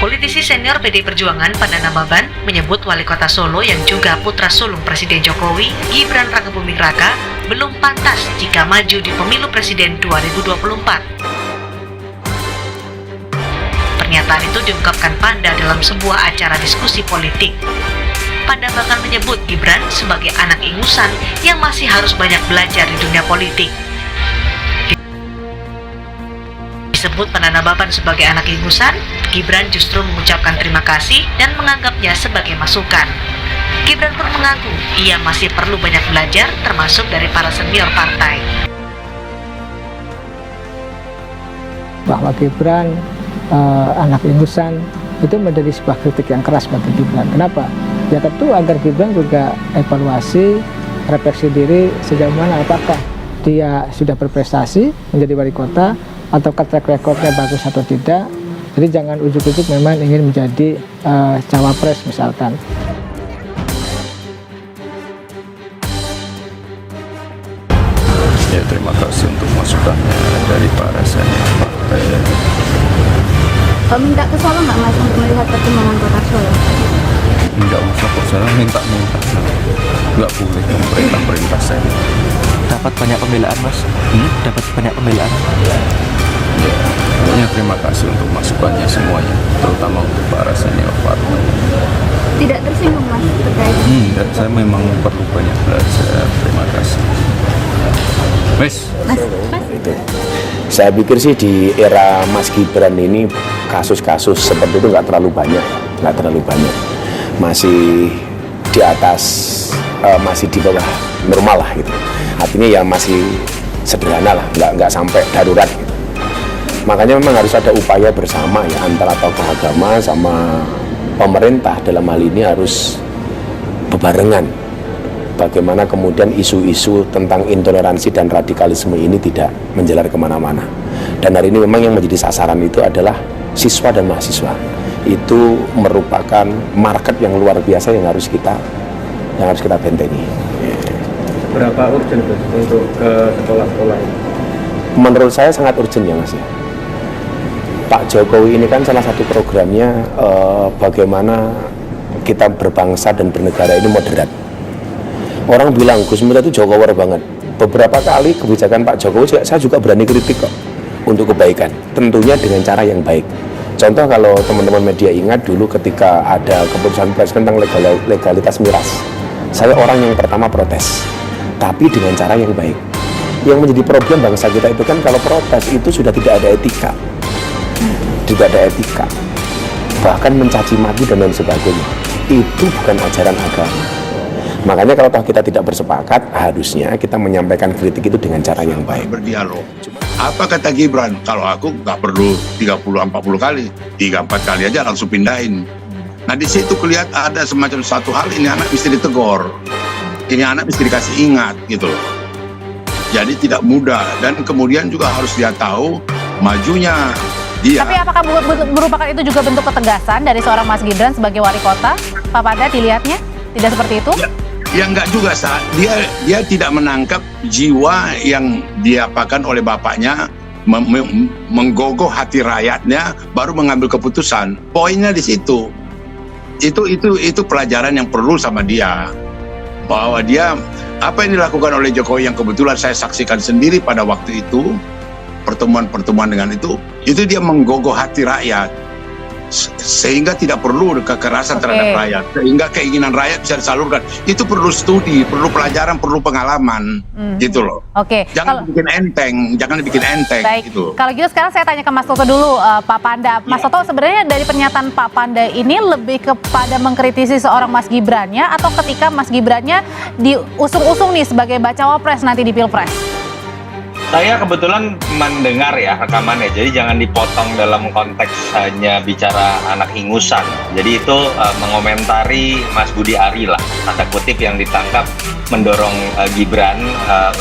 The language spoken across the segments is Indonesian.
Politisi senior PD Perjuangan Panda Nababan menyebut wali kota Solo yang juga putra sulung Presiden Jokowi, Gibran Rakebuming Raka, belum pantas jika maju di pemilu presiden 2024. Pernyataan itu diungkapkan Panda dalam sebuah acara diskusi politik. Panda bahkan menyebut Gibran sebagai anak ingusan yang masih harus banyak belajar di dunia politik. Disebut Panda Nababan sebagai anak ingusan, Gibran justru mengucapkan terima kasih dan menganggapnya sebagai masukan. Gibran pun mengaku ia masih perlu banyak belajar termasuk dari para senior partai. Bahwa Gibran anak ingusan itu menjadi sebuah kritik yang keras bagi Gibran. Kenapa? Ya tentu agar Gibran juga evaluasi, refleksi diri sejauh mana apakah dia sudah berprestasi menjadi wali kota atau track recordnya bagus atau tidak. Jadi jangan ujuk-ujuk memang ingin menjadi cawapres misalkan. Ya, terima kasih untuk masukannya dari para senior partai. Minta ke Solo nggak Mas untuk melihat perkembangan kota Solo? Enggak usah kok, saya minta-minta. Nggak boleh pemerintah saya. Dapat banyak pembelaan Mas? Dapat banyak pembelaan? Ya, pokoknya terima kasih untuk masukannya semuanya, terutama untuk para senior partai. Tidak tersinggung Mas terkait? Enggak, saya memang perlu banyak belajar. Terima kasih. Mas. Saya pikir sih di era Mas Gibran ini kasus-kasus seperti itu nggak terlalu banyak, masih di atas, masih di bawah normal lah gitu. Artinya ya masih sederhana lah, nggak sampai darurat gitu. Makanya memang harus ada upaya bersama ya antara tokoh agama sama pemerintah dalam hal ini harus bebarengan. Bagaimana kemudian isu-isu tentang intoleransi dan radikalisme ini tidak menjalar kemana-mana. Dan hari ini memang yang menjadi sasaran itu adalah siswa dan mahasiswa. Itu merupakan market yang luar biasa yang harus kita bentengi. Berapa urgent untuk ke sekolah-sekolah ini? Menurut saya sangat urgent ya Mas ya. Pak Jokowi ini kan salah satu programnya bagaimana kita berbangsa dan bernegara ini moderat. Orang bilang Gus Miftah itu Jokower banget. Beberapa kali kebijakan Pak Jokowi saya juga berani kritik kok untuk kebaikan. Tentunya dengan cara yang baik. Contoh kalau teman-teman media ingat dulu ketika ada keputusan presiden tentang legalitas miras. Saya orang yang pertama protes. Tapi dengan cara yang baik. Yang menjadi problem bangsa kita itu kan kalau protes itu sudah tidak ada etika. Tidak ada etika. Bahkan mencaci maki dan lain sebagainya. Itu bukan ajaran agama. Makanya kalau kita tidak bersepakat, harusnya kita menyampaikan kritik itu dengan cara yang baik. Berdialog. Apa kata Gibran? Kalau aku nggak perlu 30-40 kali, 3-4 kali aja langsung pindahin. Nah di situ kelihatan ada semacam satu hal, ini anak mesti ditegor. Ini anak mesti dikasih ingat gitu loh. Jadi tidak mudah dan kemudian juga harus dia tahu majunya dia. Tapi apakah merupakan itu juga bentuk ketegasan dari seorang Mas Gibran sebagai wali kota? Pak Panda dilihatnya tidak seperti itu? Ya enggak juga, dia tidak menangkap jiwa yang diapakan oleh bapaknya, menggogoh hati rakyatnya, baru mengambil keputusan. Poinnya di situ. Itu pelajaran yang perlu sama dia. Bahwa dia, apa yang dilakukan oleh Jokowi yang kebetulan saya saksikan sendiri pada waktu itu, pertemuan-pertemuan dengan itu dia menggogoh hati rakyat. Sehingga tidak perlu kekerasan terhadap rakyat, sehingga keinginan rakyat bisa disalurkan. Itu perlu studi, perlu pelajaran, perlu pengalaman, gitu loh. Jangan dibikin enteng, baik. Gitu. Kalau gitu sekarang saya tanya ke Mas Toto dulu, Pak Panda. Mas Toto, sebenarnya dari pernyataan Pak Panda ini lebih kepada mengkritisi seorang Mas Gibrannya atau ketika Mas Gibrannya diusung-usung nih sebagai bacawa pres nanti di Pilpres? Saya kebetulan mendengar ya rekamannya, jadi jangan dipotong dalam konteks hanya bicara anak ingusan. Jadi itu mengomentari Mas Budi Ari lah, tanda kutip yang ditangkap mendorong Gibran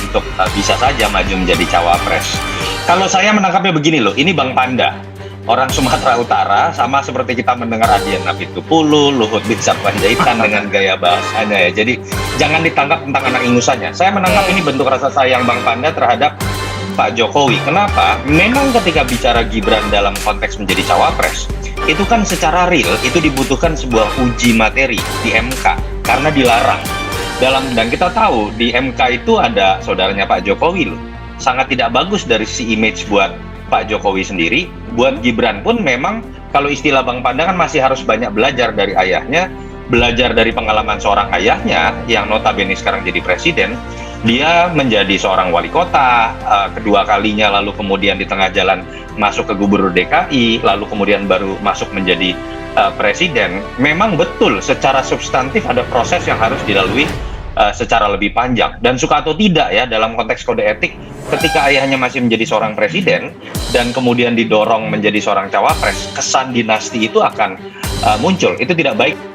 untuk bisa saja maju menjadi cawapres. Kalau saya menangkapnya begini loh, ini Bang Panda. Orang Sumatera Utara sama seperti kita mendengar Adian Apitupulu, Luhut Binsar Panjaitan dengan gaya bahasanya ya. Jadi jangan ditangkap tentang anak ingusannya. Saya menangkap ini bentuk rasa sayang Bang Panda terhadap Pak Jokowi. Kenapa? Memang ketika bicara Gibran dalam konteks menjadi cawapres, itu kan secara real itu dibutuhkan sebuah uji materi di MK karena dilarang. Dan kita tahu di MK itu ada saudaranya Pak Jokowi loh. Sangat tidak bagus dari si image buat Pak Jokowi sendiri. Buat Gibran pun memang kalau istilah Bang Panda kan masih harus banyak belajar dari ayahnya, belajar dari pengalaman seorang ayahnya yang notabene sekarang jadi presiden. Dia menjadi seorang wali kota, kedua kalinya, lalu kemudian di tengah jalan masuk ke gubernur DKI, lalu kemudian baru masuk menjadi presiden. Memang betul secara substantif ada proses yang harus dilalui secara lebih panjang. Dan suka atau tidak ya, dalam konteks kode etik, ketika ayahnya masih menjadi seorang presiden dan kemudian didorong menjadi seorang cawapres, kesan dinasti itu akan muncul. Itu tidak baik.